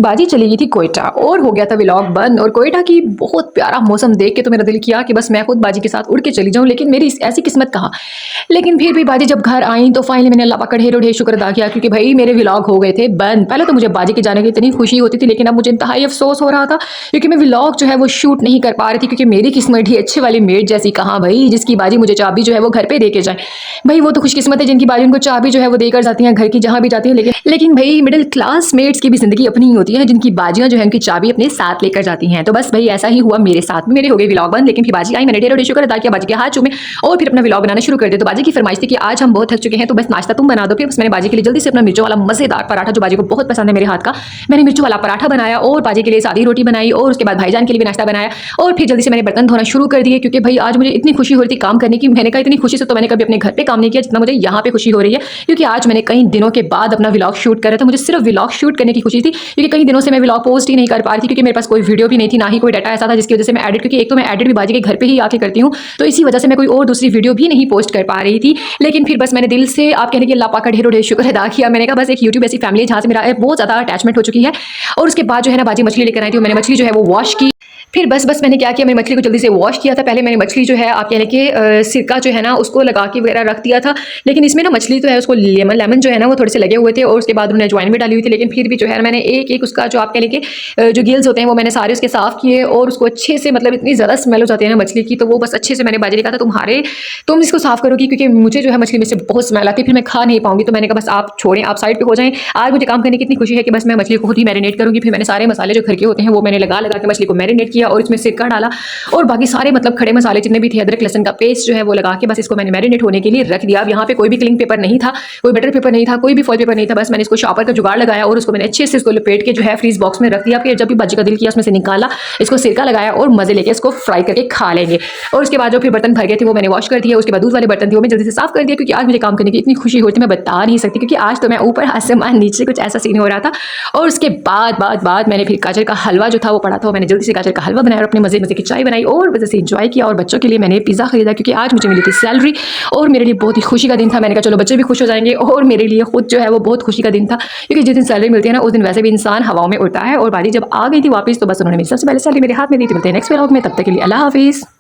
बाजी चली गई थी कोयटा और हो गया था व्लॉग बंद। और कोयटा की बहुत प्यारा मौसम देख के तो मेरा दिल किया कि बस मैं खुद बाजी के साथ उड़ के चली जाऊं, लेकिन मेरी ऐसी किस्मत कहाँ। लेकिन फिर भी बाजी जब घर आई तो फाइनली मैंने अल्लाह पाक का ढेरों ढेर शुक्र अदा किया, क्योंकि भाई मेरे व्लॉग हो गए थे बंद। पहले तो मुझे बाजी के जाने की इतनी खुशी होती थी, लेकिन अब मुझे इंतहाई अफसोस हो रहा था क्योंकि मैं व्लॉग जो है वो शूट नहीं कर पा रही थी, क्योंकि मेरी किस्मत ही अच्छे वाली मेड जैसी कहाँ भाई, जिसकी बाजी मुझे चाबी जो है वो घर पे दे के जाए। भाई वो तो खुशकिस्मत है जिनकी बाजी उनको चाबी जो है वो देकर जाती है घर की जहाँ भी जाती है। लेकिन भाई मिडिल क्लास मेट्स की भी जिंदगी अपनी ही होती है, जिनकी बाजियां जो है उनकी चाबी अपने साथ लेकर जाती हैं। तो बस भाई ऐसा ही हुआ मेरे साथ में। मेरे हो गए व्लॉग बंद, लेकिन फिर बाजी आई, मैंने ढेरों शुक्र अदा किया, बाजी के हाथ चूमे और फिर अपना व्लॉग बनाना शुरू कर दिया। तो बाजी की फरमाइश थी कि आज हम बहुत थक चुके हैं तो बस नाश्ता तुम बना दो। फिर बस मैंने बाजी के लिए जल्दी से अपना मिर्चों वाला मजेदार पराठा, जो बाजी को बहुत पसंद है मेरे हाथ का, मैंने मिर्चों वाला पराठा बनाया और बाजी के लिए सादी रोटी बनाई और उसके बाद भाईजान के लिए भी नाश्ता बनाया। और फिर जल्दी से मैंने बर्तन धोना शुरू कर दिए, क्योंकि भाई आज मुझे इतनी खुशी हो रही थी काम करने की। मैंने कहा इतनी खुशी से तो मैंने कभी अपने घर पे काम नहीं किया जितना मुझे यहाँ पे खुशी हो रही है, क्योंकि आज मैंने कई दिनों के बाद अपना व्लॉग शूट कर रहा था। मुझे सिर्फ व्लॉग शूट करने की खुशी थी, क्योंकि कई दिनों से मैं व्लॉग पोस्ट ही नहीं कर पा रही थी, क्योंकि मेरे पास कोई वीडियो भी नहीं थी, ना ही कोई डाटा ऐसा था जिसकी वजह से मैं एडिट, क्योंकि एक तो मैं एडिट भी बाजी के घर पे ही आके करती हूँ, तो इसी वजह से मैं कोई और दूसरी वीडियो भी नहीं पोस्ट कर पा रही थी। लेकिन फिर बस मैंने दिल से आप कहने की अल्लाह पाक का ढेरों ढेर शुक्र अदा किया। मैंने कहा बस एक यूट्यूब ऐसी फैमिली जहाँ से मेरा बहुत ज़्यादा अटैचमेंट हो चुकी है। और उसके बाद जो है ना बाजी मछली लेकर आई थी, मैंने मछली जो है वो वॉश की। फिर बस मैंने क्या किया, मैंने मछली को जल्दी से वॉश किया था। पहले मैंने मछली जो है आप कहने के सिरका जो है ना उसको लगा के वगैरह रख दिया था, लेकिन इसमें ना मछली तो है उसको लेमन जो है ना वो थोड़े से लगे हुए थे, और उसके बाद उन्होंने अजवाइन भी डाली हुई थी। लेकिन फिर भी जो है मैंने एक एक उसका जो आप कहने के जो गिल्स होते हैं वो मैंने सारे उसके साफ किए, और उसको अच्छे से मतलब इतनी ज़्यादा स्मेल हो जाती है ना मछली की, तो वो बस अच्छे से मैंने बाजी ने कहा था तुम इसको साफ करोगी, क्योंकि मुझे जो है मछली में से बहुत स्मेल आती है, फिर मैं खा नहीं पाऊंगी। तो मैंने कहा बस आप छोड़ें, आप साइड पे हो जाएं। आज मुझे काम करने की इतनी खुशी है कि बस मैं मछली को खुद ही मैरिनेट करूंगी। फिर मैंने सारे मसाले जो घर के होते हैं वो मैंने लगा के मछली को मैरिनेट किया और इसमें सिरका डाला, और बाकी सारे मतलब खड़े मसाले जितने भी थे, अदरक लहसुन का पेस्ट जो है वो लगा के बस इसको मैंने मैरिनेट होने के लिए रख दिया। अब यहाँ पे कोई भी क्लिंग पेपर नहीं था, कोई बटर पेपर नहीं था, कोई भी फॉल पेपर नहीं था, बस मैंने इसको शॉपर का जुगाड़ लगाया और उसको मैंने अच्छे से इसको लपेट के जो है फ्रीज बॉक्स में रख दिया। फिर जब भी बाजी का दिल किया उसमें से निकाला, इसको सिरका लगाया और मजे लेके इसको फ्राई करके खा लेंगे। और उसके बाद जो फिर बर्तन भर गए थे वो मैंने वॉश कर दिया। उसके बाद दूध वाले बर्तन थे वो मैं जल्दी से साफ कर दिया, क्योंकि आज मुझे काम करने की इतनी खुशी हुई थी मैं बता नहीं सकती, क्योंकि आज तो मैं ऊपर आसमान नीचे कुछ ऐसा सीन हो रहा था। और उसके बाद मैंने फिर गाजर का हलवा जो था वो पड़ा था, मैंने जल्दी से गाजर का हलवा बनाया और अपने मजे की चाय बनाई और वजह से इंजॉय किया। और बच्चों के लिए मैंने पिज़्ज़ा खरीदा, क्योंकि आज मुझे मिली थी सैलरी और मेरे लिए बहुत ही खुशी का दिन था। मैंने कहा चलो बच्चे भी खुश हो जाएंगे और मेरे लिए खुद जो है वो बहुत खुशी का दिन था, क्योंकि जिस दिन सैलरी मिलती है ना उस दिन वैसे भी इंसान हवाओं में उड़ता है। और बाजी जब आ गई थी वापस तो बस उन्होंने मेरी सबसे पहले सैलरी मेरे हाथ में दी थी। मिलते हैं नेक्स्ट व्लॉग में, तब तक के लिए अल्लाह हाफिज़।